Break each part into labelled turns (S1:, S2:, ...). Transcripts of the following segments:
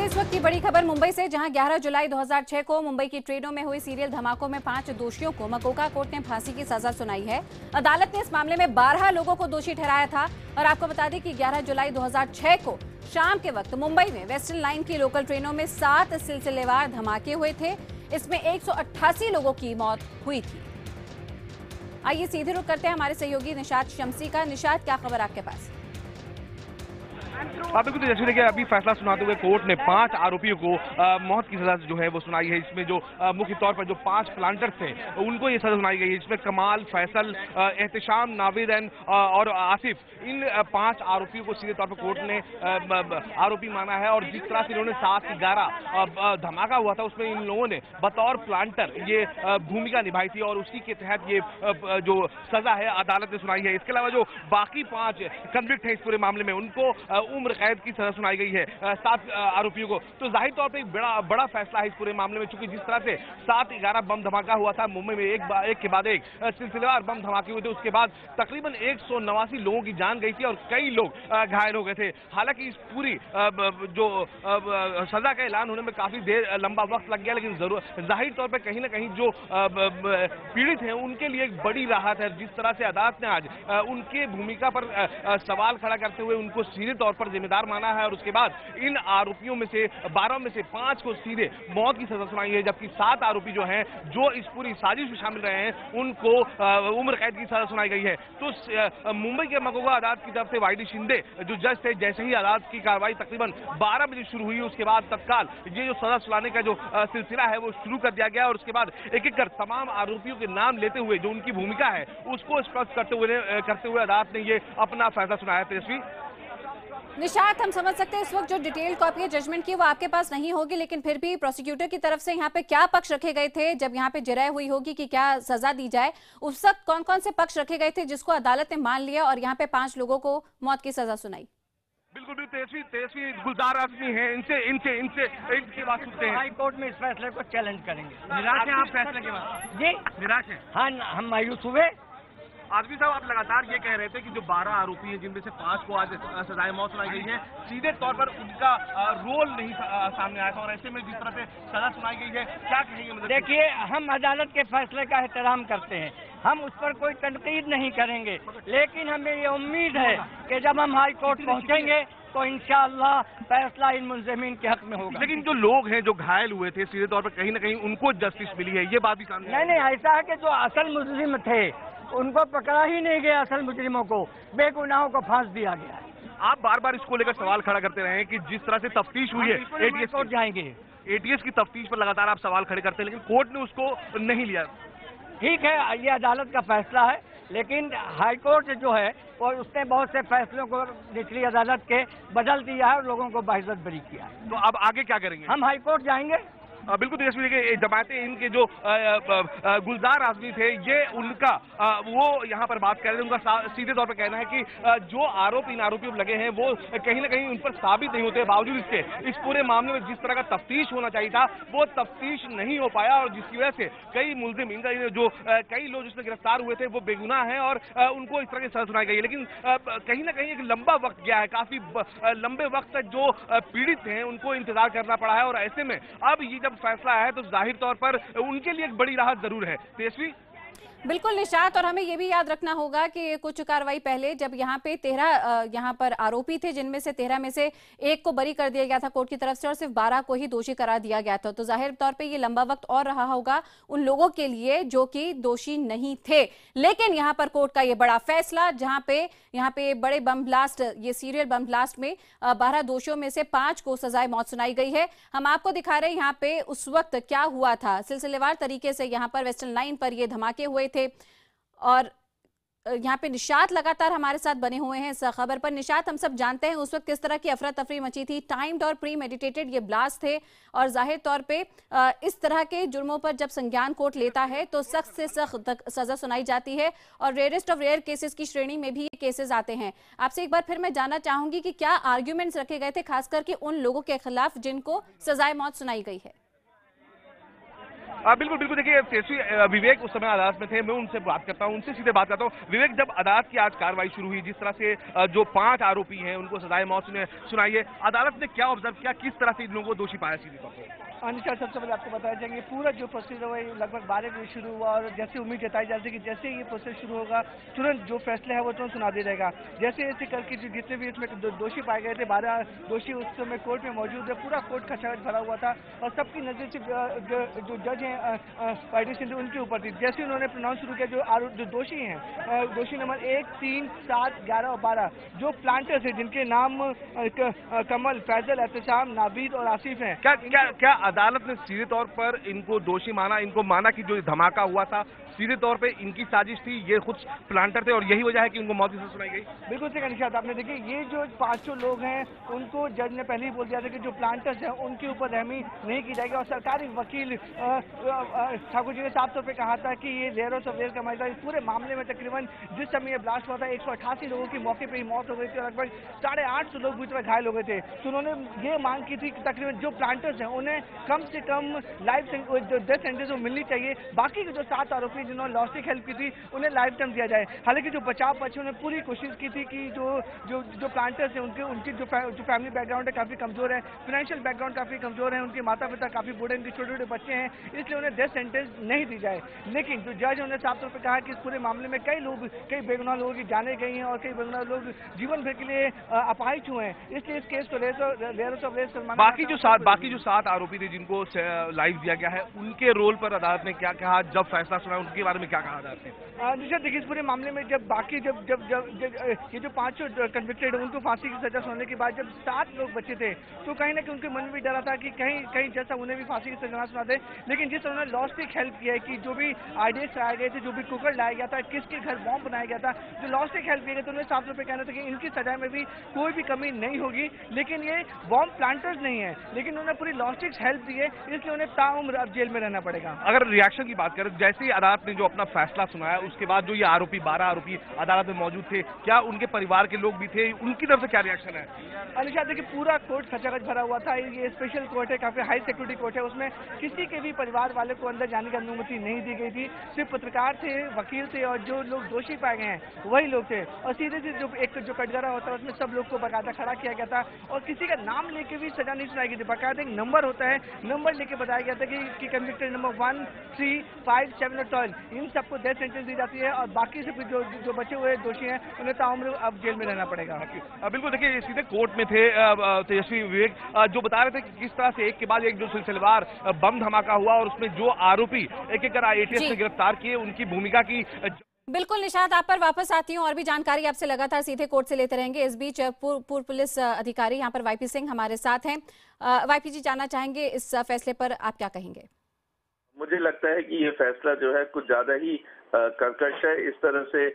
S1: इस वक्त की बड़ी खबर मुंबई से, जहां 11 जुलाई 2006 को मुंबई की ट्रेनों में हुई सीरियल धमाकों में 5 दोषियों को मकोका कोर्ट ने फांसी की सजा सुनाई है। अदालत ने इस मामले में 12 लोगों को दोषी ठहराया था। और आपको बता दें कि 11 जुलाई 2006 को शाम के वक्त मुंबई में वेस्टर्न लाइन की लोकल ट्रेनों में 7 सिलसिलेवार धमाके हुए थे। इसमें 188 लोगों की मौत हुई थी। आइए सीधे रुख करते हैं हमारे सहयोगी निशात शम्सी का। निशात, क्या खबर आपके पास?
S2: बिल्कुल, तो जैसे देखिए अभी फैसला सुनाते हुए कोर्ट ने 5 आरोपियों को मौत की सजा जो है वो सुनाई है। इसमें जो मुख्य तौर पर जो 5 प्लांटर्स थे उनको ये सजा सुनाई गई है। इसमें कमाल, फैसल, एहतशाम, नाविद और आसिफ, इन 5 आरोपियों को सीधे तौर पर कोर्ट ने आरोपी माना है। और जिस तरह से इन्होंने 7/11 धमाका हुआ था उसमें इन लोगों ने बतौर प्लांटर ये भूमिका निभाई थी और उसी के तहत ये जो सजा है अदालत ने सुनाई है। इसके अलावा जो बाकी 5 कन्विक्ट है इस पूरे मामले में उनको उम्र कैद की सजा सुनाई गई है 7 आरोपियों को। तो जाहिर तौर पर एक बड़ा फैसला है इस पूरे मामले में, चूंकि जिस तरह से 7/11 बम धमाका हुआ था मुंबई में, एक के बाद एक सिलसिलेवार बम धमाके हुए थे। उसके बाद तकरीबन 189 लोगों की जान गई थी और कई लोग घायल हो गए थे। हालांकि इस पूरी जो सजा का ऐलान होने में काफी लंबा वक्त लग गया, लेकिन जाहिर तौर पर कहीं ना कहीं जो पीड़ित हैं उनके लिए एक बड़ी राहत है। जिस तरह से अदालत ने आज उनके भूमिका पर सवाल खड़ा करते हुए उनको सीधे तौर पर जिम्मेदार माना है और उसके बाद इन आरोपियों में से 12 में से 5 को सीधे मौत की सजा सुनाई है, जबकि 7 आरोपी जो हैं जो इस पूरी साजिश में शामिल रहे हैं उनको उम्र कैद की सजा सुनाई गई है। तो मुंबई के मकोका अदालत की तरफ से वाईडी शिंदे जो जज थे, जैसे ही अदालत की कार्रवाई तकरीबन 12 बजे शुरू हुई उसके बाद तत्काल ये जो सजा सुनाने का जो सिलसिला है वो शुरू कर दिया गया और उसके बाद एक एक कर तमाम आरोपियों के नाम लेते हुए जो उनकी भूमिका है उसको स्पष्ट करते हुए अदालत ने ये अपना फैसला सुनाया। तेजस्वी,
S1: निशात, हम समझ सकते हैं इस वक्त जो डिटेल कॉपी है जजमेंट की वो आपके पास नहीं होगी, लेकिन फिर भी प्रोसिक्यूटर की तरफ से यहाँ पे क्या पक्ष रखे गए थे जब यहाँ पे जिरह हुई होगी कि क्या सजा दी जाए, उस वक्त कौन कौन से पक्ष रखे गए थे जिसको अदालत ने मान लिया और यहाँ पे 5 लोगों को मौत की सजा सुनाई?
S2: बिल्कुल भी तेजस्वी गुलजार आदमी है, इनके बात सुनते हैं।
S3: हाई कोर्ट में इस फैसले को चैलेंज करेंगे।
S2: निराश है आप फैसले के बाद?
S3: जी
S2: निराश है।
S3: हाँ, हम मायूस हुए।
S2: आदमी साहब, आप लगातार ये कह रहे थे कि जो 12 आरोपी हैं जिनमें से 5 को आज सजाए मौत सुनाई गई है, सीधे तौर पर उनका रोल नहीं सामने आया था और ऐसे में जिस तरह से सजा सुनाई गई है, क्या कहेंगे? मतलब
S3: देखिए, हम अदालत के फैसले का एहतराम करते हैं, हम उस पर कोई तनकीद नहीं करेंगे, लेकिन हमें ये उम्मीद है कि जब हम हाई कोर्ट पहुंचेंगे तो इंशाअल्लाह फैसला इन मुल्ज़िमीन के हक में होगा।
S2: लेकिन जो लोग हैं जो घायल हुए थे सीधे तौर पर कहीं ना कहीं उनको जस्टिस मिली है, ये बात भी सामने
S3: नहीं, ऐसा है कि जो असल मुल्ज़िम थे उनको पकड़ा ही नहीं गया, असल मुजरिमों को, बेगुनाहों को फांस दिया गया है।
S2: आप बार बार इसको लेकर सवाल खड़ा करते रहे हैं कि जिस तरह से तफ्तीश हुई है
S3: एटीएस कोर्ट जाएंगे,
S2: एटीएस की तफ्तीश पर लगातार आप सवाल खड़े करते हैं, लेकिन कोर्ट ने उसको नहीं लिया।
S3: ठीक है, ये अदालत का फैसला है, लेकिन हाई कोर्ट जो है वो उसने बहुत से फैसलों को निचली अदालत के बदल दिया है और लोगों को बाइज्जत बरी किया है।
S2: तो अब आगे क्या करेंगे?
S3: हम हाई कोर्ट जाएंगे।
S2: बिल्कुल, तेजस्वी, देखिए जमाते इनके जो गुलजार आदमी थे ये उनका वो यहाँ पर बात कर रहे थे, उनका सीधे तौर पर कहना है कि जो आरोप इन आरोपियों पर लगे हैं वो कहीं ना कहीं उन पर साबित नहीं होते, बावजूद इसके इस पूरे मामले में जिस तरह का तफ्तीश होना चाहिए था वो तफ्तीश नहीं हो पाया और जिसकी वजह से कई मुल्जिम इनका जो कई लोग जिसमें गिरफ्तार हुए थे वो बेगुनाह हैं और उनको इस तरह की सजा सुनाई गई है। लेकिन कहीं ना कहीं एक लंबा वक्त गया है, काफी लंबे वक्त तक जो पीड़ित हैं उनको इंतजार करना पड़ा है और ऐसे में अब ये जब फैसला है तो जाहिर तौर पर उनके लिए एक बड़ी राहत जरूर है। तेजस्वी,
S1: बिल्कुल निशात, और हमें ये भी याद रखना होगा कि कुछ कार्रवाई पहले जब यहाँ पे 13 यहाँ पर आरोपी थे जिनमें से 13 में से 1 को बरी कर दिया गया था कोर्ट की तरफ से और सिर्फ 12 को ही दोषी करार दिया गया था। तो जाहिर तौर पे ये लंबा वक्त और रहा होगा उन लोगों के लिए जो कि दोषी नहीं थे। लेकिन यहाँ पर कोर्ट का ये बड़ा फैसला, जहाँ पे बड़े बम ब्लास्ट, ये सीरियल बम ब्लास्ट में 12 दोषियों में से 5 को सजाए मौत सुनाई गई है। हम आपको दिखा रहे हैं यहाँ पे उस वक्त क्या हुआ था। सिलसिलेवार तरीके से यहाँ पर वेस्टर्न लाइन पर ये धमाके हुए थे और यहाँ पे निशात लगातार हमारे साथ बने हुए हैं इस खबर पर। निशात, हम सब जानते हैं उस वक्त किस तरह की अफरा तफरी मची थी, टाइम्ड और प्री मेडिटेटेड ये ब्लास्ट थे और जाहिर तौर पे इस तरह के जुर्मों पर जब संज्ञान कोर्ट लेता है तो सख्त से सख्त सजा सुनाई जाती है और रेयरेस्ट ऑफ रेयर केसेस की श्रेणी में भी ये केसेस आते हैं। आपसे एक बार फिर मैं जानना चाहूंगी कि क्या आर्ग्यूमेंट्स रखे गए थे खास करके उन लोगों के खिलाफ जिनको सजाए मौत सुनाई गई है?
S2: बिल्कुल बिल्कुल, देखिए तेजस्वी विवेक उस समय अदालत में थे, मैं उनसे बात करता हूं, उनसे सीधे बात करता हूं। विवेक, जब अदालत की आज कार्रवाई शुरू हुई, जिस तरह से जो 5 आरोपी हैं उनको सजाए मौत सुनाई है, अदालत ने क्या ऑब्जर्व किया, किस तरह से इन लोगों को दोषी पाया सीधे तौर पर?
S3: अनिशा, सबसे पहले आपको बताया जाएगा पूरा जो प्रोसेस है लगभग 12 बजे शुरू हुआ और जैसे उम्मीद जताई जाती है कि जैसे ये प्रोसेस शुरू होगा तुरंत जो फैसला है वो तुरंत सुना दिया जाएगा। जैसे ऐसे करके जो जितने भी इसमें दोषी पाए गए थे, 12 दोषी उस समय कोर्ट में मौजूद है, पूरा कोर्ट खचाखच भरा हुआ था और सबकी नजर से जो जज हैं पार्टी सिंध उनके ऊपर थी। जैसे उन्होंने प्रोनाउंस शुरू किया, जो दोषी हैं, दोषी नंबर 1, 3, 7, 11 और 12 जो प्लांटर्स हैं जिनके नाम कमल, फैजल, एहतशाम, नावीद और आसिफ हैं।
S2: क्या अदालत ने सीधे तौर पर इनको दोषी माना, इनको माना कि जो धमाका हुआ था सीधे तौर पे इनकी साजिश थी, ये खुद प्लांटर थे और यही वजह है कि उनको मौत की सजा सुनाई गई?
S3: बिल्कुल सही निशात आपने देखिए, ये जो 500 लोग हैं उनको जज ने पहले ही बोल दिया था कि जो प्लांटर्स हैं उनके ऊपर रहमी नहीं की जाएगी और सरकारी वकील ठाकुर जी ने साफ तौर पर कहा था कि ये लेयर ऑफ लेयर का मामला, इस पूरे मामले में तकरीबन जिस समय ये ब्लास्ट हुआ था 188 लोगों की मौके पर ही मौत हो गई थी और लगभग 850 लोग बुरी तरह घायल हो गए थे। तो उन्होंने ये मांग की थी कि तकरीबन जो प्लांटर्स हैं उन्हें कम से कम लाइफ डेथ सेंटेंस मिलनी चाहिए। बाकी के जो 7 आरोपी जिन्होंने लॉस्टिक हेल्प की थी उन्हें लाइफ टाइम दिया जाए। हालांकि जो बचाव पक्ष ने पूरी कोशिश की थी कि जो प्लांटर्स हैं उनकी जो फैमिली बैकग्राउंड है काफी कमजोर है, फाइनेंशियल बैकग्राउंड काफी कमजोर है, उनके माता पिता काफी बूढ़े, उनके छोटे छोटे बच्चे हैं, इसलिए उन्हें डेथ सेंटेंस नहीं दी जाए। लेकिन जो जज उन्होंने साफ तौर पर कहा कि इस पूरे मामले में कई बेगुनाह लोगों की जाने गई हैं और कई बेगुनाह लोग जीवन भर के लिए अपाहिज हुए हैं, इसलिए इस केस को
S2: बाकी जो 7 आरोपी थे जिनको लाइफ दिया गया है उनके रोल पर अदालत ने क्या कहा, जब फैसला सुना उनके बारे में क्या कहा अदालत ने?
S3: देखिए, इस पूरे मामले में जब ये जो 5 कन्विक्टेड उनको फांसी की सजा सुनाने के बाद जब 7 लोग बचे थे तो कहीं ना कहीं उनके मन में भी डरा था कि कहीं जैसा उन्हें भी फांसी की सजा सुना दे। लेकिन जिस उन्होंने लॉस्टिक हेल्प किया है कि जो भी आइडियाज लाए गए थे, जो भी कुकर लाया गया था, किसके घर बॉम्ब बनाया गया था, जो लॉस्टिक हेल्प किए गए थे, उन्हें साफ तौर पर कहना था कि इनकी सजा में भी कोई भी कमी नहीं होगी। लेकिन ये बॉम्ब प्लांटर्स नहीं है, लेकिन उन्होंने पूरी लॉस्टिक हेल्प दी है, इसलिए उन्हें ताउम्र अब जेल में रहना पड़ेगा।
S2: अगर रिएक्शन की बात करें, जैसे ही अदालत ने जो अपना फैसला सुनाया उसके बाद जो ये आरोपी 12 आरोपी अदालत में मौजूद थे, क्या उनके परिवार के लोग भी थे, उनकी तरफ से क्या रिएक्शन है?
S3: अनिशा, देखिए पूरा कोर्ट खचाखच भरा हुआ था। ये स्पेशल कोर्ट है, काफी हाई सिक्योरिटी कोर्ट है, उसमें किसी के भी परिवार वाले को अंदर जाने की अनुमति नहीं दी गई थी। सिर्फ पत्रकार थे, वकील थे और जो लोग दोषी पाए गए हैं वही लोग थे। और सीधे से जो कटघरा होता है उसमें सब लोग को बाकायदा खड़ा किया गया था और किसी का नाम लेके भी सजा नहीं सुनाई गई थी। बाकायदा एक नंबर होता है, नंबर लेके बताया गया था कि कन्विक्टेड नंबर 1, 3, 5, 7 और 12 इन सबको डेथ सेंटेंस दी जाती है और बाकी से जो बचे हुए दोषी हैं उन्हें ताउम्र अब जेल में रहना पड़ेगा।
S2: बिल्कुल, देखिए सीधे कोर्ट में थे तेजस्वी विवेक, जो बता रहे थे कि किस तरह से एक के बाद एक जो सिलसिलेवार बम धमाका हुआ और उसमें जो आरोपी एक कर ATS से गिरफ्तार किए उनकी भूमिका की।
S1: बिल्कुल निशात, आप पर वापस आती हूँ और भी जानकारी आपसे लगातार सीधे कोर्ट से लेते रहेंगे। इस बीच पूर्व पुलिस अधिकारी यहाँ पर YP सिंह हमारे साथ हैं। YP जी, जानना चाहेंगे इस फैसले पर आप क्या कहेंगे?
S4: मुझे लगता है कि ये फैसला जो है कुछ ज्यादा ही कर्कश है। इस तरह से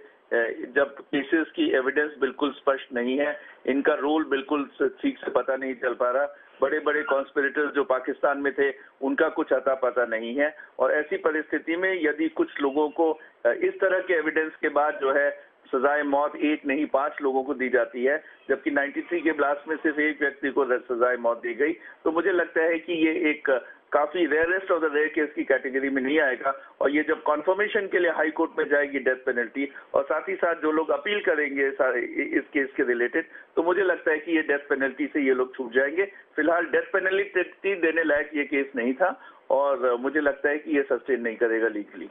S4: जब केसेस की एविडेंस बिल्कुल स्पष्ट नहीं है, इनका रोल बिल्कुल ठीक से पता नहीं चल पा रहा, बड़े बड़े कॉन्स्पिरेटर्स जो पाकिस्तान में थे उनका कुछ अता पता नहीं है और ऐसी परिस्थिति में यदि कुछ लोगों को इस तरह के एविडेंस के बाद जो है सजाए मौत 1 नहीं 5 लोगों को दी जाती है, जबकि 93 के ब्लास्ट में सिर्फ एक व्यक्ति को सजाए मौत दी गई, तो मुझे लगता है कि ये एक काफी rarest of the rare case की कैटेगरी में नहीं आएगा। और ये जब कॉन्फर्मेशन के लिए हाई कोर्ट में जाएगी डेथ पेनल्टी और साथ ही साथ जो लोग अपील करेंगे इस केस के रिलेटेड, तो मुझे लगता है कि ये डेथ पेनल्टी से ये लोग छूट जाएंगे। फिलहाल डेथ पेनल्टी देने लायक ये केस नहीं था और मुझे लगता है कि ये सस्टेन नहीं करेगा लीगली।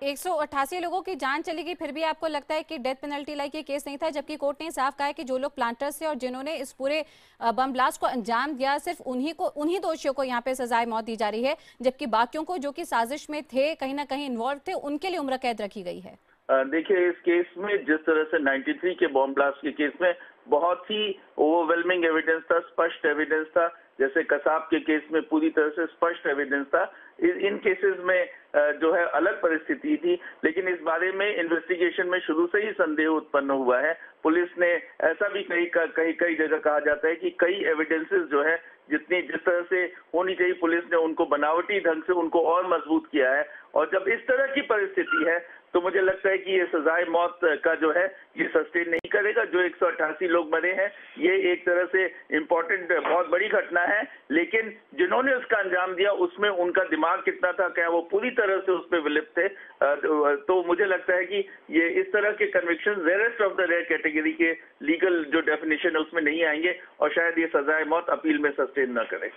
S1: 188 लोगों की जान चली गई, फिर भी आपको लगता है कि डेथ पेनल्टी लाइक ये केस नहीं था, जबकि कोर्ट ने साफ कहा है कि जो लोग प्लांटर्स थे और जिन्होंने इस पूरे बम ब्लास्ट को अंजाम दिया, सिर्फ उन्हीं दोषियों को यहाँ पे सजाए मौत दी जा रही है, जबकि बाकियों को जो कि साजिश में थे, कहीं ना कहीं इन्वॉल्व थे, उनके लिए उम्र कैद रखी गई है।
S4: देखिए, इस केस में जिस तरह से 93 के बॉम्ब ब्लास्ट के केस में बहुत ही ओवरवेलमिंग एविडेंस था, स्पष्ट एविडेंस था, जैसे कसाब के केस में पूरी तरह से स्पष्ट एविडेंस था। इन केसेस में जो है अलग परिस्थिति थी, लेकिन इस बारे में इन्वेस्टिगेशन में शुरू से ही संदेह उत्पन्न हुआ है। पुलिस ने ऐसा भी कई जगह कहा जाता है कि कई एविडेंसेस जो है जिस तरह से होनी चाहिए पुलिस ने उनको बनावटी ढंग से उनको और मजबूत किया है। और जब इस तरह की परिस्थिति है तो मुझे लगता है कि ये सजाए मौत का जो है ये सस्टेन नहीं करेगा। जो 188 लोग मरे हैं ये एक तरह से इम्पोर्टेंट बहुत बड़ी घटना है, लेकिन जिन्होंने उसका अंजाम दिया उसमें उनका दिमाग कितना था, क्या वो पूरी तरह से उसमें विलिप्त थे? तो मुझे लगता है कि ये इस तरह के conviction rarest of the rare category के लीगल जो डेफिनेशन है उसमें नहीं आएंगे और शायद ये सजाए मौत अपील में सस्टेन न करे।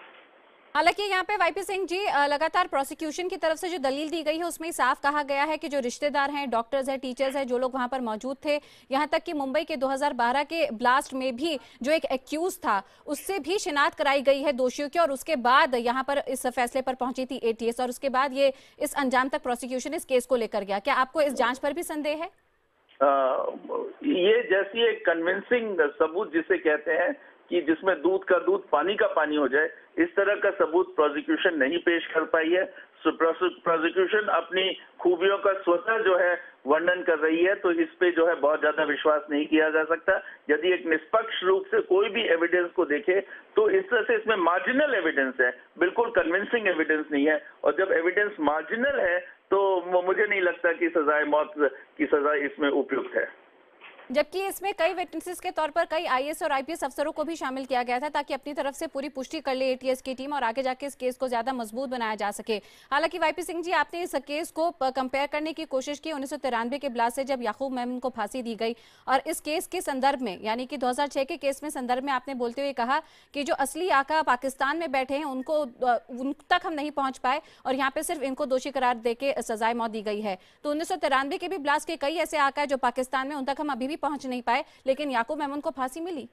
S1: हालांकि यहाँ पे वाईपी सिंह जी, लगातार प्रोसिक्यूशन की तरफ से जो दलील दी गई है उसमें साफ कहा गया है कि जो रिश्तेदार हैं, डॉक्टर्स हैं, टीचर्स हैं, जो लोग वहां पर मौजूद थे, यहाँ तक कि मुंबई के 2012 के ब्लास्ट में भी जो एक एक्यूज था उससे भी शिनाख्त कराई गई है दोषियों की, और उसके बाद यहाँ पर इस फैसले पर पहुंची थी एटीएस, और उसके बाद ये इस अंजाम तक प्रोसिक्यूशन इस केस को लेकर गया। क्या आपको इस जांच पर भी संदेह है?
S4: ये जैसी एक कन्विंसिंग सबूत जिसे कहते हैं कि जिसमें दूध का दूध पानी का पानी हो जाए, इस तरह का सबूत प्रोसिक्यूशन नहीं पेश कर पाई है। प्रोसिक्यूशन अपनी खूबियों का स्वतः जो है वर्णन कर रही है, तो इस पे जो है बहुत ज्यादा विश्वास नहीं किया जा सकता। यदि एक निष्पक्ष रूप से कोई भी एविडेंस को देखे तो इस तरह से इसमें मार्जिनल एविडेंस है, बिल्कुल कन्विंसिंग एविडेंस नहीं है, और जब एविडेंस मार्जिनल है तो मुझे नहीं लगता कि सजाए मौत की सजा इसमें उपयुक्त है।
S1: जबकि इसमें कई विटनेसेस के तौर पर कई आईएएस और आईपीएस अफसरों को भी शामिल किया गया था ताकि अपनी तरफ से पूरी पुष्टि कर ले एटीएस की टीम और आगे जाके इस केस को ज्यादा मजबूत बनाया जा सके। हालांकि वाईपी सिंह जी, आपने इस केस को कंपेयर करने की कोशिश की 1993 के ब्लास्ट से जब याकूब मेमन को फांसी दी गई, और इस केस के संदर्भ में यानी कि 2006 के केस में संदर्भ में आपने बोलते हुए कहा कि जो असली आका पाकिस्तान में बैठे हैं उन तक हम नहीं पहुंच पाए और यहाँ पे सिर्फ इनको दोषी करार देके सजाए मौत दी गई है। तो 1993 के भी ब्लास्ट के कई ऐसे आका है जो पाकिस्तान में, उन तक हम अभी भी पहुंच नहीं पाए, लेकिन याकूब मेमन को फांसी मिली।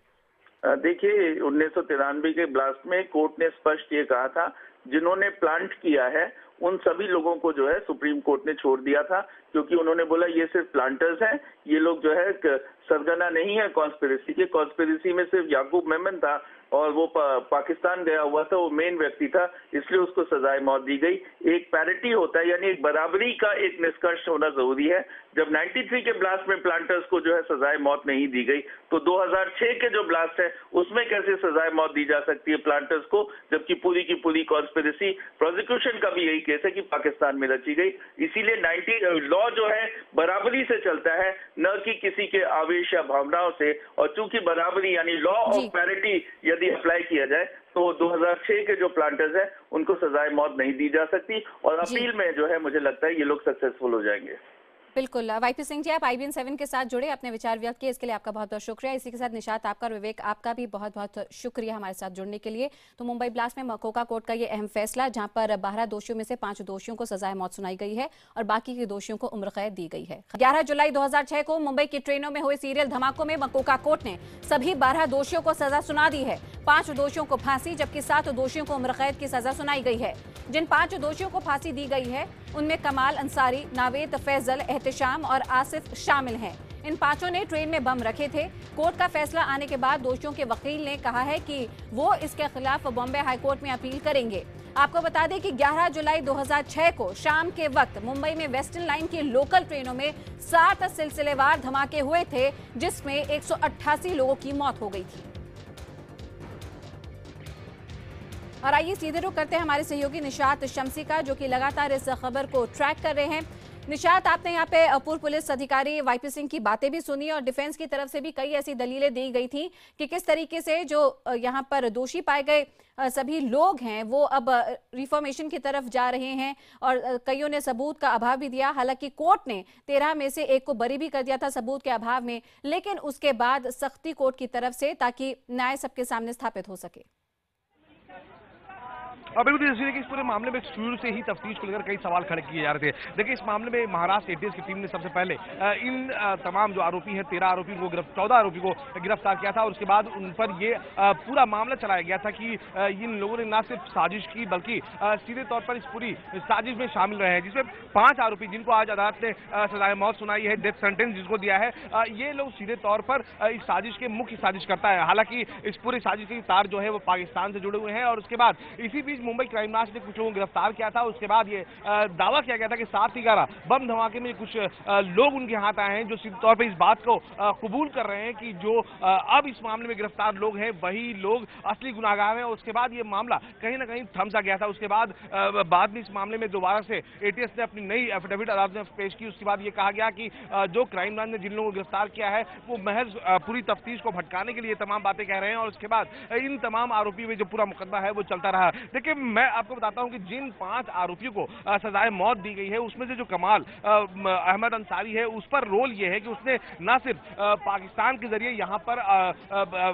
S4: देखिए 1993 के ब्लास्ट में कोर्ट ने स्पष्ट ये कहा था जिन्होंने प्लांट किया है उन सभी लोगों को जो है सुप्रीम कोर्ट ने छोड़ दिया था, क्योंकि उन्होंने बोला ये सिर्फ प्लांटर्स हैं, ये लोग जो है सरगना नहीं है कॉन्स्पिरेसी के। कॉन्स्पिरेसी में सिर्फ याकूब मेमन था और वो पाकिस्तान गया हुआ था, वो मेन व्यक्ति था, इसलिए उसको सजाए मौत दी गई। एक पैरिटी होता है, यानी एक बराबरी का एक निष्कर्ष होना जरूरी है। जब 93 के ब्लास्ट में प्लांटर्स को जो है सजाए मौत नहीं दी गई, तो 2006 के जो ब्लास्ट है उसमें कैसे सजाए मौत दी जा सकती है प्लांटर्स को, जबकि पूरी की पूरी कॉन्स्पिरेसी, प्रोसिक्यूशन का भी यही केस है कि पाकिस्तान में रची गई। इसीलिए लॉ जो है बराबरी से चलता है, न कि किसी के आवेश या भावनाओं से, और चूंकि बराबरी यानी लॉ ऑफ पैरिटी यदि अप्लाई किया जाए तो 2006 के जो प्लांटर्स हैं उनको सजाए मौत नहीं दी जा सकती, और अपील में जो है मुझे लगता है ये लोग सक्सेसफुल हो जाएंगे।
S1: बिल्कुल। वाईपी सिंह जी, आप IBN 7 के साथ जुड़े, अपने विचार व्यक्त किए, इसके लिए आपका बहुत बहुत शुक्रिया। इसी के साथ निशात आपका और विवेक आपका भी बहुत बहुत शुक्रिया हमारे साथ जुड़ने के लिए। तो मुंबई ब्लास्ट में मकोका कोर्ट का ये अहम फैसला, जहां पर 12 दोषियों में से 5 दोषियों को सजाए मौत सुनाई गई है और बाकी के दोषियों को उम्र कैद दी गई है। 11 जुलाई 2006 को मुंबई की ट्रेनों में हुए सीरियल धमाकों में मकोका कोर्ट ने सभी 12 दोषियों को सजा सुना दी है। 5 दोषियों को फांसी जबकि 7 दोषियों को उम्र कैद की सजा सुनाई गई है। जिन 5 दोषियों को फांसी दी गई है उनमें कमाल अंसारी, नावेद फैजल, एहतिशाम और आसिफ शामिल हैं। इन 5 ने ट्रेन में बम रखे थे। कोर्ट का फैसला आने के बाद दोषियों के वकील ने कहा है कि वो इसके खिलाफ बॉम्बे हाईकोर्ट में अपील करेंगे। आपको बता दें कि 11 जुलाई 2006 को शाम के वक्त मुंबई में वेस्टर्न लाइन की लोकल ट्रेनों में 7 सिलसिलेवार धमाके हुए थे, जिसमें 188 लोगों की मौत हो गई थी। और आइए सीधे रुख करते हैं हमारे सहयोगी निशात शमसी का, जो कि लगातार इस खबर को ट्रैक कर रहे हैं। निशात, आपने यहाँ पे पूर्व पुलिस अधिकारी वाईपी सिंह की बातें भी सुनी और डिफेंस की तरफ से भी कई ऐसी दलीलें दी गई थी कि किस तरीके से जो यहाँ पर दोषी पाए गए सभी लोग हैं वो अब रिफॉर्मेशन की तरफ जा रहे हैं, और कईयों ने सबूत का अभाव भी दिया। हालांकि कोर्ट ने 13 में से 1 को बरी भी कर दिया था सबूत के अभाव में, लेकिन उसके बाद सख्ती कोर्ट की तरफ से ताकि न्याय सबके सामने स्थापित हो सके।
S2: बिल्कुल, इसलिए कि इस पूरे मामले में शुरू से ही तफ्तीश को लेकर कई सवाल खड़े किए जा रहे थे। देखिए, इस मामले में महाराष्ट्र एटीएस की टीम ने सबसे पहले इन तमाम जो आरोपी हैं 13 आरोपी को 14 आरोपी को गिरफ्तार किया था, और उसके बाद उन पर ये पूरा मामला चलाया गया था कि इन लोगों ने न सिर्फ साजिश की बल्कि सीधे तौर पर इस पूरी साजिश में शामिल रहे हैं, जिसमें 5 आरोपी जिनको आज अदालत ने सजाए मौत सुनाई है, डेथ सेंटेंस जिसको दिया है, ये लोग सीधे तौर पर इस साजिश के मुख्य साजिश करता है। हालांकि इस पूरी साजिश के तार जो है वो पाकिस्तान से जुड़े हुए हैं, और उसके बाद इसी बीच मुंबई क्राइम ब्रांच ने कुछ लोगों को गिरफ्तार किया था। उसके बाद ये दावा किया गया था कि 7/11 बम धमाके में कुछ लोग उनके हाथ आए हैं, जो सीधे तौर पर इस बात को कबूल कर रहे हैं कि जो अब इस मामले में गिरफ्तार लोग हैं वही लोग असली गुनाहगार हैं। उसके बाद ये मामला कहीं ना कहीं थम सा गया था। उसके बाद में इस मामले में दोबारा से एटीएस ने अपनी नई एफिडेविट अदालत में पेश की। उसके बाद ये कहा गया कि जो क्राइम ब्रांच ने जिन लोगों को गिरफ्तार किया है वो महज पूरी तफ्तीश को भटकाने के लिए तमाम बातें कह रहे हैं, और उसके बाद इन तमाम आरोपियों में जो पूरा मुकदमा है वो चलता रहा। देखिए, मैं आपको बताता हूं कि जिन 5 आरोपियों को सजाए मौत दी गई है उसमें से जो कमाल अहमद अंसारी है उस पर रोल ये है कि उसने न सिर्फ पाकिस्तान के जरिए यहाँ पर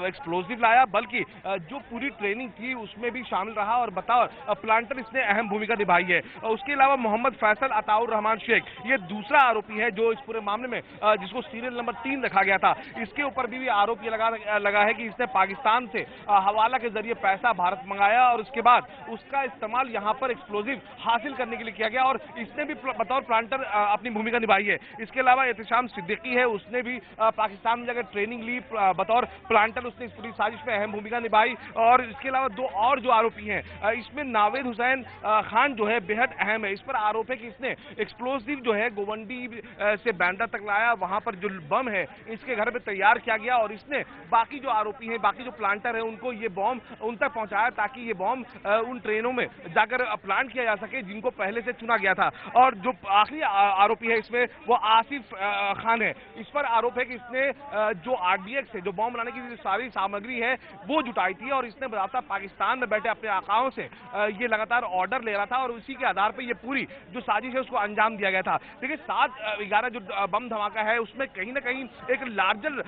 S2: एक्सप्लोजिव लाया, बल्कि जो पूरी ट्रेनिंग थी उसमें भी शामिल रहा और बतौर प्लांटर इसने अहम भूमिका निभाई है। उसके अलावा मोहम्मद फैसल अताउर रहमान शेख ये दूसरा आरोपी है जो इस पूरे मामले में जिसको सीरियल नंबर 3 रखा गया था। इसके ऊपर भी आरोप ये लगा है कि इसने पाकिस्तान से हवाला के जरिए पैसा भारत मंगाया और उसके बाद उसका इस्तेमाल यहाँ पर एक्सप्लोजिव हासिल करने के लिए किया गया, और इसने भी बतौर प्लांटर अपनी भूमिका निभाई है। इसके अलावा एहतिशाम सिद्दीकी है, उसने भी पाकिस्तान में जाकर ट्रेनिंग ली बतौर प्लांटर, उसने इस पूरी साजिश में अहम भूमिका निभाई। और इसके अलावा 2 और जो आरोपी हैं इसमें नावेद हुसैन खान जो है बेहद अहम है। इस पर आरोप है कि इसने एक्सप्लोजिव जो है गोवंडी से बैंड्रा तक लाया, वहां पर जो बम है इसके घर पे तैयार किया गया, और इसने बाकी जो आरोपी हैं, बाकी जो प्लांटर हैं, उनको ये बॉम्ब उन तक पहुंचाया ताकि ये बॉम्ब उन ट्रेनों में जाकर प्लांट किया जा सके जिनको पहले से चुना गया था। और जो आखिरी आरोपी है इसमें वो आसिफ खान है। इस पर आरोप है कि इसने जो RDX है, जो बॉम्ब बनाने की सारी सामग्री है वो जुटाई थी, और इसने बताया पाकिस्तान में बैठे अपने आकाओं से ये लगातार ऑर्डर ले रहा था और उसी के आधार पर ये पूरी जो साजिश है उसको अंजाम दिया गया था। देखिए, 7/11 जो बम धमाका है उसमें कहीं ना कहीं एक लार्जर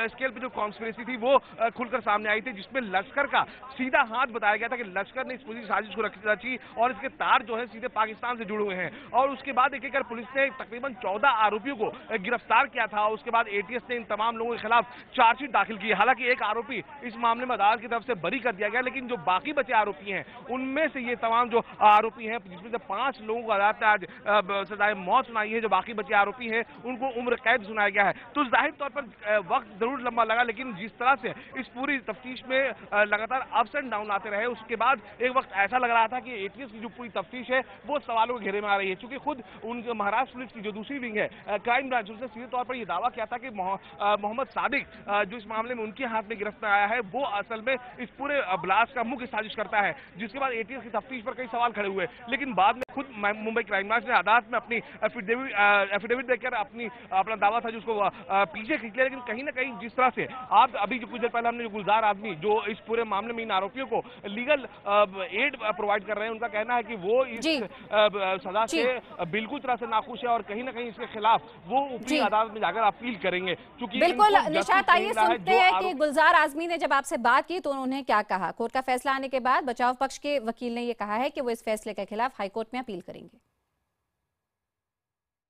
S2: स्केल पे जो कॉन्स्पिरेसी थी वो खुलकर सामने आई थी, जिसमें लश्कर का सीधा हाथ बताया गया था कि लश्कर ने इस पूरी साजिश को रची और इसके तार जो है सीधे पाकिस्तान से जुड़े हुए हैं। और उसके बाद एक एक पुलिस ने तकरीबन 14 आरोपियों को गिरफ्तार किया था। उसके बाद एटीएस ने इन तमाम लोगों के खिलाफ चार्जशीट दाखिल की। हालांकि एक आरोपी इस मामले में अदालत की तरफ से बरी कर दिया गया, लेकिन जो बाकी बचे आरोपी हैं उनमें से ये तमाम जो आरोपी हैं, जिसमें से 5 लोगों को अदालत ने आज सजाए मौत सुनाई है, जो बाकी बचे आरोपी हैं उनको उम्र कैद सुनाया गया है। तो जाहिर तौर पर वक्त जरूर लंबा लगा, लेकिन जिस तरह से इस पूरी तफ्तीश में लगातार अप्स एंड डाउन आते रहे, उसके बाद एक वक्त ऐसा लग रहा था कि एटीएस की जो पूरी तफ्तीश है वो सवालों के घेरे में आ रही है। क्योंकि खुद उनके महाराष्ट्र पुलिस की जो दूसरी विंग है क्राइम ब्रांच, उसने सीधे तौर पर यह दावा किया था कि मोहम्मद सादिक जो इस मामले में उनके हाथ में गिरफ्त में आया है वो असल में इस पूरे ब्लास्ट का मुख्य साजिश करता है, जिसके बाद एटीएस की तफ्तीश पर कई सवाल खड़े हुए। लेकिन बाद में खुद मुंबई क्राइम ब्रांच ने अदालत में अपनी एफिडेविट देकर अपना दावा था जिसको पीछे खींच लिया। लेकिन कहीं ना कहीं जिस तरह से आप अभी जो कुछ देर पहले हमने जो गुलजार आदमी जो इस पूरे मामले में इन आरोपियों को लीगल एड प्रोवाइड कर रहे हैं, उनका कहना है कि वो इस सजा से बिल्कुल तरह से नाखुश है और कहीं ना कहीं इसके खिलाफ वो ऊपरी अदालत में जाकर अपील करेंगे। क्योंकि
S1: बिल्कुल निशात, आइए सुनते हैं कि गुलजार आजमी ने जब आपसे बात की तो उन्होंने क्या कहा। कोर्ट का फैसला आने के बाद बचाव पक्ष के वकील ने यह कहा है कि वो इस फैसले के खिलाफ हाईकोर्ट में अपील करेंगे।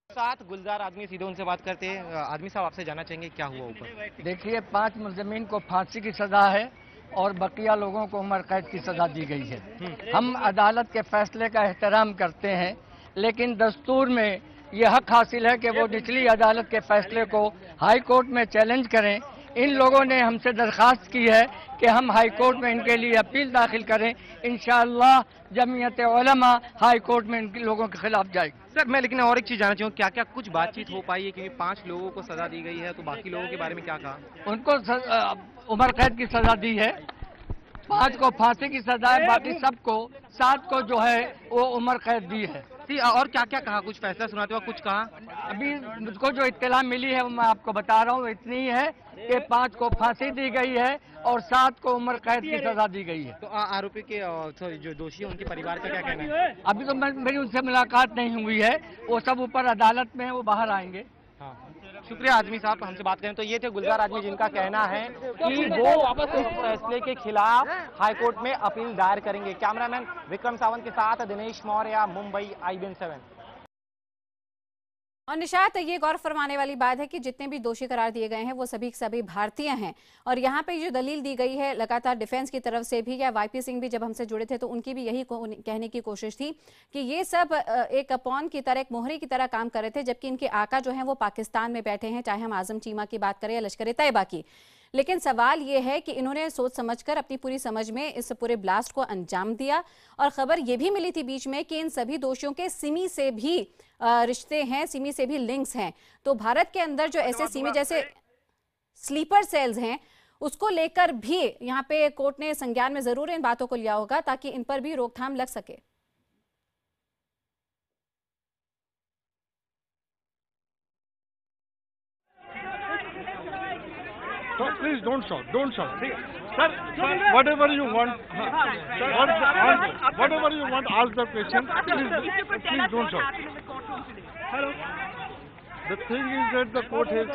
S5: साथ गुलजार आदमी सीधे उनसे बात करते हैं। आदमी साहब, आपसे जानना चाहेंगे क्या हुआ ऊपर?
S6: देखिए, 5 मुलजमीन को फांसी की सजा है और बकिया लोगों को उम्र कैद की सजा दी गई है। हम अदालत के फैसले का एहतराम करते हैं, लेकिन दस्तूर में यह हक हासिल है कि वो निचली अदालत के फैसले को हाई कोर्ट में चैलेंज करें। इन लोगों ने हमसे दरख्वास्त की है कि हम हाई कोर्ट में इनके लिए अपील दाखिल करें। इंशाअल्लाह जमीयत उलमा हाई कोर्ट में इन लोगों के खिलाफ जाएगी।
S5: सर, मैं लेकिन और एक चीज जानना चाहूँ, क्या क्या कुछ बातचीत हो पाई है? क्योंकि 5 लोगों को सजा दी गई है, तो बाकी लोगों के बारे में क्या कहा?
S6: उनको उम्र कैद की सजा दी है, 5 को फांसी की सजा है, बाकी सबको 7 को जो है वो उम्र कैद दी है।
S5: और क्या क्या कहा? कुछ फैसला सुनाते हुए कुछ कहा?
S6: अभी मुझको जो इत्तला मिली है वो मैं आपको बता रहा हूँ, इतनी ही है कि 5 को फांसी दी गई है और 7 को उम्र कैद की सजा दी गई है।
S5: तो आरोपी के जो दोषी है उनके परिवार का क्या कहना है?
S6: अभी तो मेरी उनसे मुलाकात नहीं हुई है, वो सब ऊपर अदालत में है, वो बाहर आएंगे।
S5: हाँ, शुक्रिया आदमी साहब, हमसे बात करें। तो ये थे गुलजार आदमी, जिनका कहना है कि वो इस फैसले के खिलाफ हाईकोर्ट में अपील दायर करेंगे। कैमरामैन विक्रम सावंत के साथ दिनेश मौर्य, मुंबई, IBN 7।
S1: और निशात, ये गौर फरमाने वाली बात है कि जितने भी दोषी करार दिए गए हैं वो सभी भारतीय हैं। और यहाँ पे जो दलील दी गई है लगातार डिफेंस की तरफ से भी, या YP सिंह भी जब हमसे जुड़े थे तो उनकी भी यही कहने की कोशिश थी कि ये सब एक पॉन की तरह, एक मोहरे की तरह काम कर रहे थे, जबकि इनके आका जो हैं वो पाकिस्तान में बैठे हैं, चाहे हम आजम चीमा की बात करें या लश्कर-ए-तैयबा की। लेकिन सवाल ये है कि इन्होंने सोच समझकर अपनी पूरी समझ में इस पूरे ब्लास्ट को अंजाम दिया। और खबर ये भी मिली थी बीच में कि इन सभी दोषियों के सिमी से भी रिश्ते हैं, सिमी से भी लिंक्स हैं। तो भारत के अंदर जो ऐसे सिमी जैसे स्लीपर सेल्स हैं उसको लेकर भी यहाँ पे कोर्ट ने संज्ञान में जरूर इन बातों को लिया होगा ताकि इन पर भी रोकथाम लग सके।
S7: So please don't shout. Sir, whatever you want, whatever you want, ask the question. Please don't shout. Hello. The thing is that the court has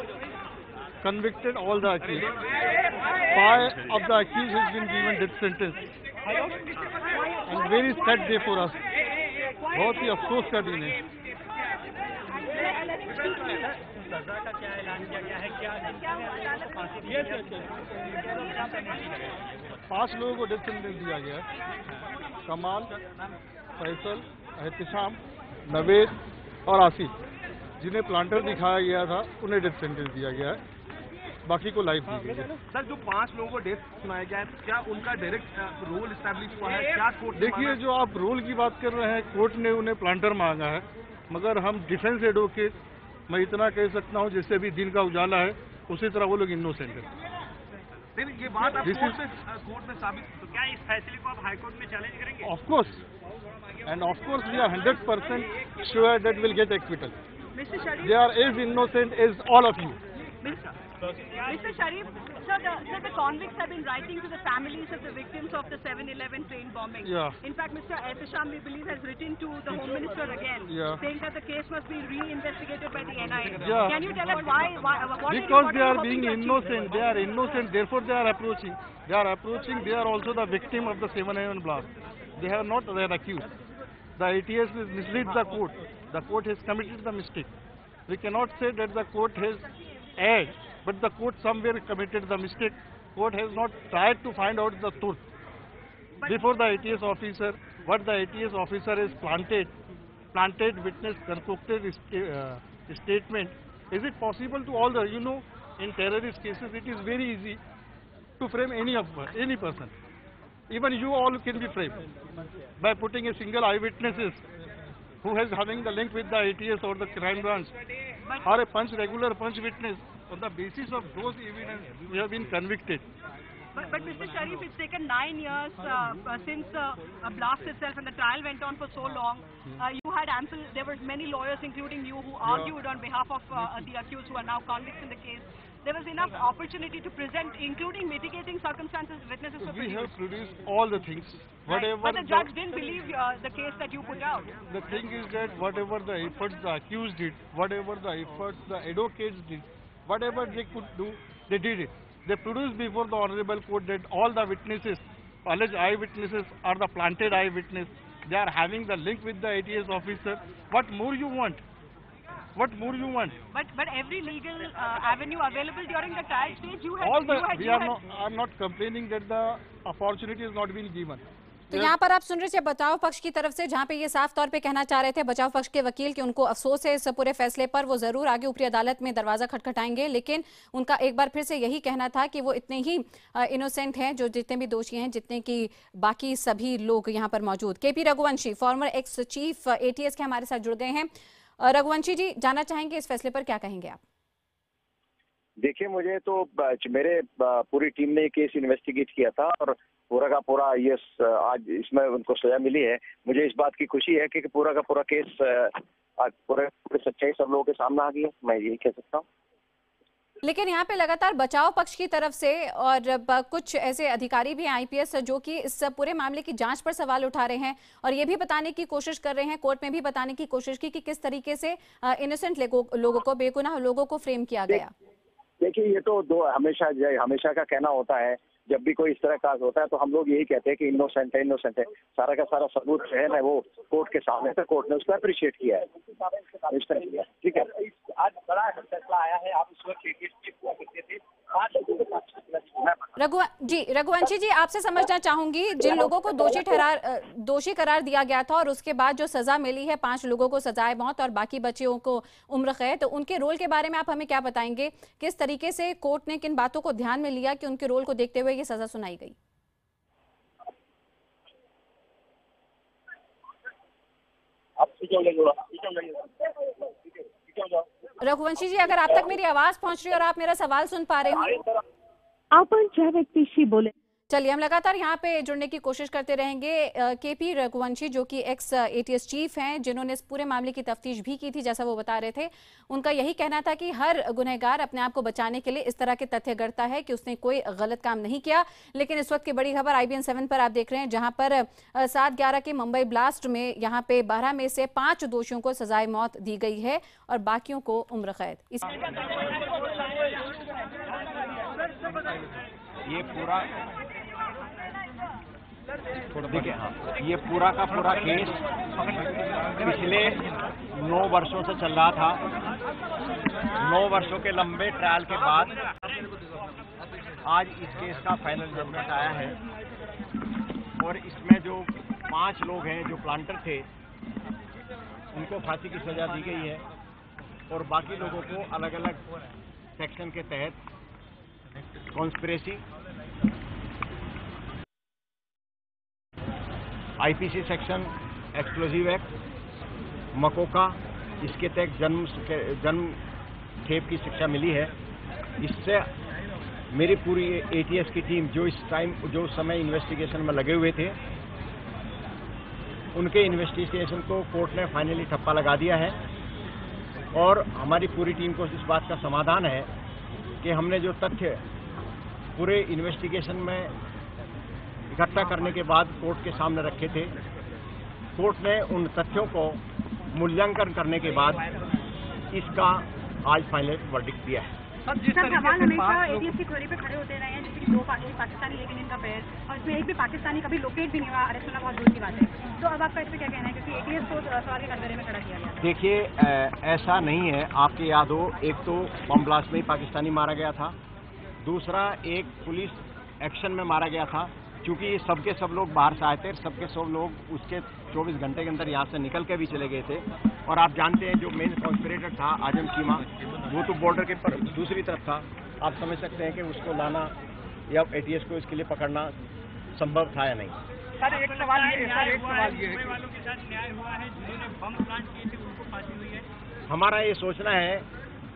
S7: convicted all the accused. 5 of the accused has been given death sentence. And very sad day for us. बहुत ही अफसोस का दिन है। सजा का क्या ऐलान किया गया है? क्या 5 लोगों को डेथ सेंटेंस दिया गया है। कमाल, फैसल, एहतिशाम, नवेद और आसिफ, जिन्हें प्लांटर दिखाया गया था उन्हें डेथ सेंटेंस दिया गया है, बाकी को लाइफ दी गई है।
S2: सर, जो 5 लोगों को डेथ सुनाया गया है, क्या उनका डायरेक्ट रोल एस्टैब्लिश हुआ है? क्या कोर्ट
S7: देखिए, जो आप रोल की बात कर रहे हैं, कोर्ट ने उन्हें प्लांटर मांगा है, मगर हम डिफेंस एडवोकेट, मैं इतना कह सकता हूं जैसे भी दिन का उजाला है उसी तरह वो लोग इनोसेंट है।
S2: ये बात आप कोर्ट में साबित, तो क्या इस फैसले को आप हाईकोर्ट में चैलेंज करेंगे?
S7: Of course, and of course we are 100% sure that will get acquittal. They are as innocent as all of you.
S8: Mr. Sharif, sir, the convicts have been writing to the families of the victims of the 7/11 train bombing.
S7: Yeah.
S8: In fact, Mr. Ehtisham, we believe, has written to the Home Minister again, saying that the case must be re-investigated by the NIA.
S7: Yeah.
S8: Can you tell us why
S7: Because they are being innocent. They are innocent. Therefore, they are approaching. They are approaching. They are also the victim of the 7/11 blast. They have not their accused. The ATS has misled the court. The court has committed the mistake. We cannot say that the court has erred. But the court somewhere committed the mistake. Court has not tried to find out the truth. Before the ATS officer, what the ATS officer has planted witness, concocted statement. Is it possible to all the, in terrorist cases, it is very easy to frame any person. Even you all can be framed by putting a single eyewitnesses who has having the link with the ATS or the crime branch, or a regular punch witness. On the basis of those evidence, we have been convicted.
S8: But Mr. Sharif, it's taken 9 years since a blast itself, and the trial went on for so long. You had ample, there were many lawyers, including you, who argued on behalf of the accused who are now convicts in the case. There was enough opportunity to present, including mitigating circumstances, witnesses were produced.
S7: We have produced all the things. Whatever
S8: but the judge didn't believe the case that you put out.
S7: The thing is that whatever the efforts the accused did, whatever the efforts the advocates did, whatever they could do, they did it. They produced before the Honorable Court that all the witnesses, alleged eyewitnesses, are the planted eyewitness. They are having the link with the ATS officer. What more you want? What more you want?
S8: But every legal avenue available during the trial stage, you had.
S7: I'm not complaining that the opportunity has not been given.
S1: तो यहाँ पर आप सुन रहे थे बचाव पक्ष की तरफ से, जहाँ पे ये साफ तौर पे कहना चाह रहे थे बचाव पक्ष के वकील कि उनको अफसोस है इस पूरे फैसले पर, वो जरूर आगे ऊपरी अदालत में दरवाजा खटखटाएंगे, लेकिन उनका एक बार फिर से यही कहना था कि वो इतने ही इनोसेंट हैं, जो जितने भी दोषी हैं, जितने की बाकी सभी लोग यहाँ पर मौजूद। KP Raghuvanshi, farmer ex chief ATS के हमारे साथ जुड़ गए हैं। रघुवंशी जी, जानना चाहेंगे इस फैसले पर क्या कहेंगे आप?
S9: देखिए, मुझे तो मेरे पूरी टीम ने ये केस इन्वेस्टिगेट किया था और पूरा का पूरा ये आज इसमें उनको सजा मिली है। मुझे इस बात की खुशी है कि पूरा का पूरा केस आज पूरे सच्चाई सब लोगों के सामने आ गई है, मैं यही कह सकता हूँ।
S1: लेकिन यहाँ पे लगातार बचाव पक्ष की तरफ से और कुछ ऐसे अधिकारी भी IPS जो कि इस पूरे मामले की जांच पर सवाल उठा रहे हैं और ये भी बताने की कोशिश कर रहे हैं, कोर्ट में भी बताने की कोशिश की कि किस तरीके से इनोसेंट लोगों को, बेगुनाह लोगों को फ्रेम किया गया।
S9: देखिए, ये तो हमेशा का कहना होता है, जब भी कोई इस तरह का होता है तो हम लोग यही कहते हैं कि इनोसेंट है। सारा का सारा सबूत है ना, वो कोर्ट के सामने था, कोर्ट ने उसको अप्रिशिएट किया है, इस तरह किया। ठीक है, आज बड़ा फैसला आया है, आप उस वक्त
S1: रघुवंशी जी, आपसे समझना चाहूंगी, जिन लोगों को दोषी करार दिया गया था और उसके बाद जो सजा मिली है, 5 लोगों को सजाए मौत और बाकी बच्चियों को उम्र कैद, तो उनके रोल के बारे में आप हमें क्या बताएंगे? किस तरीके से कोर्ट ने किन बातों को ध्यान में लिया कि उनके रोल को देखते हुए ये सजा सुनाई गई? रघुवंशी जी, अगर आप तक मेरी आवाज पहुंच रही है और आप मेरा सवाल सुन पा रहे हो,
S10: आपण ज्या व्यक्तीशी बोले।
S1: चलिए, हम लगातार यहाँ पे जुड़ने की कोशिश करते रहेंगे। केपी रघुवंशी, जो कि एक्स एटीएस चीफ हैं, जिन्होंने इस पूरे मामले की तफ्तीश भी की थी, जैसा वो बता रहे थे, उनका यही कहना था कि हर गुनहगार अपने आप को बचाने के लिए इस तरह के तथ्य गढ़ता है कि उसने कोई गलत काम नहीं किया। लेकिन इस वक्त की बड़ी खबर IBN 7 पर आप देख रहे हैं, जहां पर 7/11 के मुंबई ब्लास्ट में यहाँ पे 12 में से 5 दोषियों को सजाए मौत दी गई है और बाकियों को उम्र कैद।
S11: ये पूरा देखिए, ये पूरा का पूरा केस पिछले 9 वर्षों से चल रहा था। 9 वर्षों के लंबे ट्रायल के बाद आज इस केस का फाइनल जजमेंट आया है और इसमें जो 5 लोग हैं जो प्लांटर थे, उनको फांसी की सजा दी गई है और बाकी लोगों को अलग अलग सेक्शन के तहत conspiracy, IPC section, explosive act, MCOCA, इसके तहत जन्म खेप की शिक्षा मिली है। इससे मेरी पूरी ATS की टीम जो समय इन्वेस्टिगेशन में लगे हुए थे, उनके इन्वेस्टिगेशन को कोर्ट ने फाइनली ठप्पा लगा दिया है और हमारी पूरी टीम को इस बात का समाधान है कि हमने जो तथ्य पूरे इन्वेस्टिगेशन में इकट्ठा करने के बाद कोर्ट के सामने रखे थे, कोर्ट ने उन तथ्यों को मूल्यांकन करने के बाद इसका आज फाइनल वर्डिक्ट दिया है।
S8: सर, सवाल हमेशा ATS की थ्योरी पे खड़े होते रहे हैं, जैसे कि 2 पाकिस्तानी, लेकिन इनका पैर, और इसमें एक भी पाकिस्तानी कभी लोकेट भी नहीं हुआ, अरेस्ट होना बहुत दूर की बात है। तो अब आपका इस पर क्या कहना है, क्योंकि ATS को सवाल के कटघरे में खड़ा किया गया?
S11: देखिए, ऐसा नहीं है। आपके याद हो, एक तो बम ब्लास्ट में ही पाकिस्तानी मारा गया था, दूसरा एक पुलिस एक्शन में मारा गया था। क्योंकि सबके सब लोग बाहर से आए थे, सबके सब लोग उसके 24 घंटे के अंदर यहाँ से निकल के भी चले गए थे। और आप जानते हैं जो मेन कॉन्स्पिरेटर था आजम चीमा, वो तो बॉर्डर के दूसरी तरफ था। आप समझ सकते हैं कि उसको लाना या ATS को इसके लिए पकड़ना संभव था या नहीं।
S3: सर, एक सवाल ये है,
S12: वालों के साथ न्याय हुआ है, जिन्होंने बम प्लांट किए थे उनको फांसी हुई है।
S11: हमारा ये सोचना है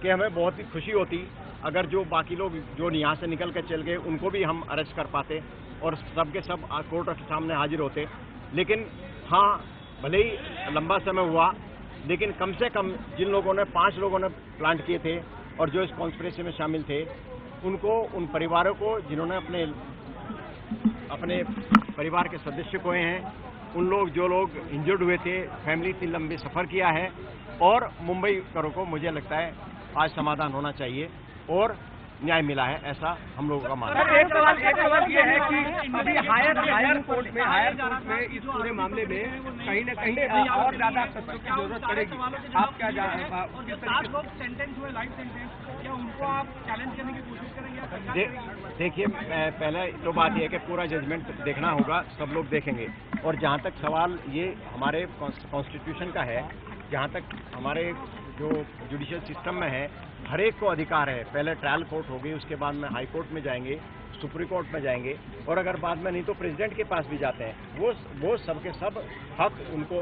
S11: कि हमें बहुत ही खुशी होती अगर जो बाकी लोग जो यहाँ से निकल कर चल गए उनको भी हम अरेस्ट कर पाते और सबके सब कोर्ट के सामने हाजिर होते। लेकिन हाँ, भले ही लंबा समय हुआ, लेकिन कम से कम जिन लोगों ने 5 लोगों ने प्लांट किए थे और जो इस कॉन्स्पिरेसी में शामिल थे, उनको, उन परिवारों को जिन्होंने अपने परिवार के सदस्य खोए हैं, उन लोग जो लोग इंजर्ड हुए थे, फैमिली इतनी लंबी सफ़र किया है, और मुंबई करों को मुझे लगता है आज समाधान होना चाहिए और न्याय मिला है, ऐसा हम लोगों का मानना है।
S2: एक सवाल ये है कि अभी हायर कोर्ट में इस पूरे मामले में कहीं न कहीं और ज्यादा तथ्यों की जरूरत पड़ेगी। आप क्या
S12: लोग सेंटेंस हुए, लाइफ सेंटेंस, क्या उनको आप चैलेंज करने की कोशिश करेंगे?
S11: देखिए, पहले तो बात यह है कि पूरा जजमेंट देखना होगा, सब लोग देखेंगे। और जहाँ तक सवाल ये हमारे कॉन्स्टिट्यूशन का है, जहाँ तक हमारे जो जुडिशियल सिस्टम में है, हर एक को अधिकार है। पहले ट्रायल कोर्ट होगी, उसके बाद में हाई कोर्ट में जाएंगे, सुप्रीम कोर्ट में जाएंगे, और अगर बाद में नहीं तो प्रेसिडेंट के पास भी जाते हैं। वो सबके सब हक उनको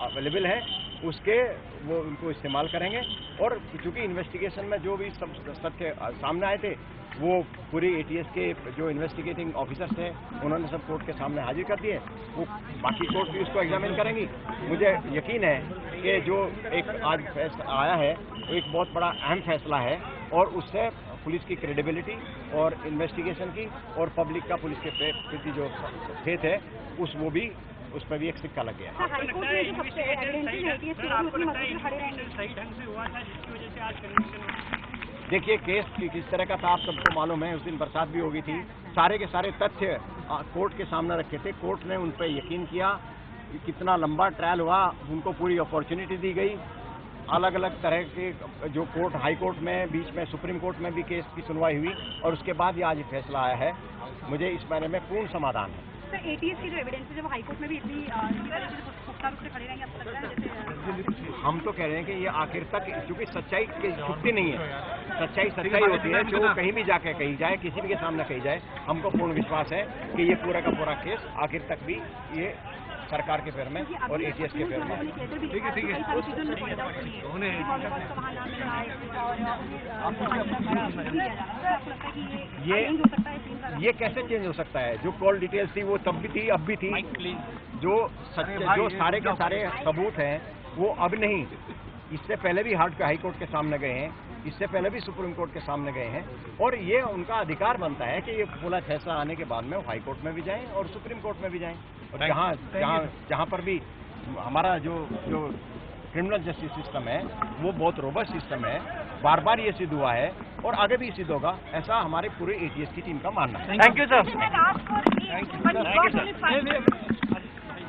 S11: अवेलेबल है, उसके वो उनको इस्तेमाल करेंगे। और चूंकि इन्वेस्टिगेशन में जो भी सब तथ्य सामने आए थे, वो पूरी ATS के जो इन्वेस्टिगेटिंग ऑफिसर्स थे, उन्होंने सब कोर्ट के सामने हाजिर कर दिए। वो बाकी कोर्ट भी उसको एग्जामिन करेंगी। मुझे यकीन है कि जो एक आज फैसला आया है, वो एक बहुत बड़ा अहम फैसला है और उससे पुलिस की क्रेडिबिलिटी और इन्वेस्टिगेशन की और पब्लिक का पुलिस के प्रति जो फेथ है, उस पर भी एक सिक्का लग गया है। देखिए, केस किस तरह का था आप सबको मालूम है। उस दिन बरसात भी हो गई थी। सारे के सारे तथ्य कोर्ट के सामने रखे थे। कोर्ट ने उन पर यकीन किया। कितना लंबा ट्रायल हुआ, उनको पूरी अपॉर्चुनिटी दी गई। अलग अलग तरह के जो कोर्ट, हाई कोर्ट में, बीच में सुप्रीम कोर्ट में भी केस की सुनवाई हुई और उसके बाद ये आज फैसला आया है। मुझे इस बारे में पूर्ण समाधान है।
S8: सर एटीएस की जो एविडेंस है जब हाईकोर्ट में भी इतनी पुख्ता रूप से खड़े रहेंगे, आपको लगता है जैसे
S11: हम तो कह रहे हैं कि ये आखिर तक, क्योंकि सच्चाई की छुट्टी नहीं है, सच्चाई होती है, जो कहीं भी जाके कही जाए, किसी भी के सामने कही जाए। हमको पूर्ण विश्वास है कि ये पूरा का पूरा केस आखिर तक भी ये सरकार के फेर में और एटीएस के फेर में।
S2: ठीक है
S11: ये कैसे चेंज हो सकता है? जो कॉल डिटेल्स थी वो तब भी थी, अब भी थी। जो सारे के सारे सबूत हैं वो अब नहीं, इससे पहले भी हाई कोर्ट के सामने गए हैं, इससे पहले भी सुप्रीम कोर्ट के सामने गए हैं, और ये उनका अधिकार बनता है कि ये पूरा फैसला आने के बाद में हाई कोर्ट में भी जाएं और सुप्रीम कोर्ट में भी जाएं। और जहाँ पर भी हमारा जो क्रिमिनल जस्टिस सिस्टम है वो बहुत रोबस्ट सिस्टम है, बार बार ये सिद्ध हुआ है और आगे भी सिद्ध होगा, ऐसा हमारे पूरे एटीएस की टीम का मानना है।
S2: Thank you sir.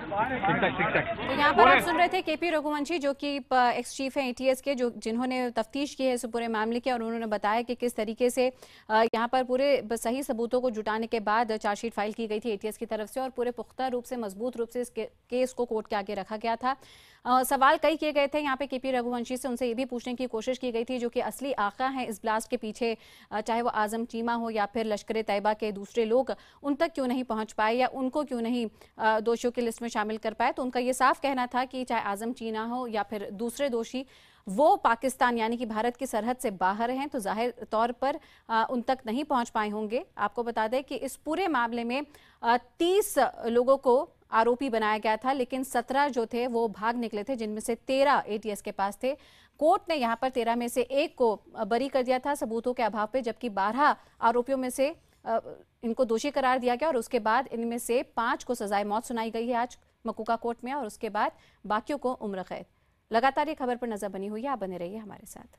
S1: तो यहाँ पर आप सुन रहे थे केपी रघुवंशी, जो कि एक्स चीफ है एटीएस के, जिन्होंने तफ्तीश की है इस पूरे मामले की, और उन्होंने बताया कि किस तरीके से यहाँ पर पूरे सही सबूतों को जुटाने के बाद चार्जशीट फाइल की गई थी एटीएस की तरफ से, और पूरे पुख्ता रूप से, मजबूत रूप से इस केस को कोर्ट के आगे रखा गया था। सवाल कई किए गए थे यहाँ पे केपी रघुवंशी से, उनसे ये भी पूछने की कोशिश की गई थी जो कि असली आका हैं इस ब्लास्ट के पीछे, चाहे वो आजम चीमा हो या फिर लश्कर तैयबा के दूसरे लोग, उन तक क्यों नहीं पहुंच पाए या उनको क्यों नहीं दोषियों की लिस्ट में शामिल कर पाए। तो उनका ये साफ कहना था कि चाहे आजम चीमा हो या फिर दूसरे दोषी, वो पाकिस्तान यानी कि भारत की सरहद से बाहर हैं, तो जाहिर तौर पर उन तक नहीं पहुंच पाए होंगे। आपको बता दें कि इस पूरे मामले में 30 लोगों को आरोपी बनाया गया था, लेकिन 17 जो थे वो भाग निकले थे, जिनमें से 13 एटीएस के पास थे। कोर्ट ने यहाँ पर 13 में से 1 को बरी कर दिया था सबूतों के अभाव पे, जबकि 12 आरोपियों में से इनको दोषी करार दिया गया, और उसके बाद इनमें से 5 को सजाए मौत सुनाई गई है आज मकुका कोर्ट में, और उसके बाद बाकियों को उम्र कैद। लगातार ये खबर पर नजर बनी हुई है, आप बने रहिए हमारे साथ।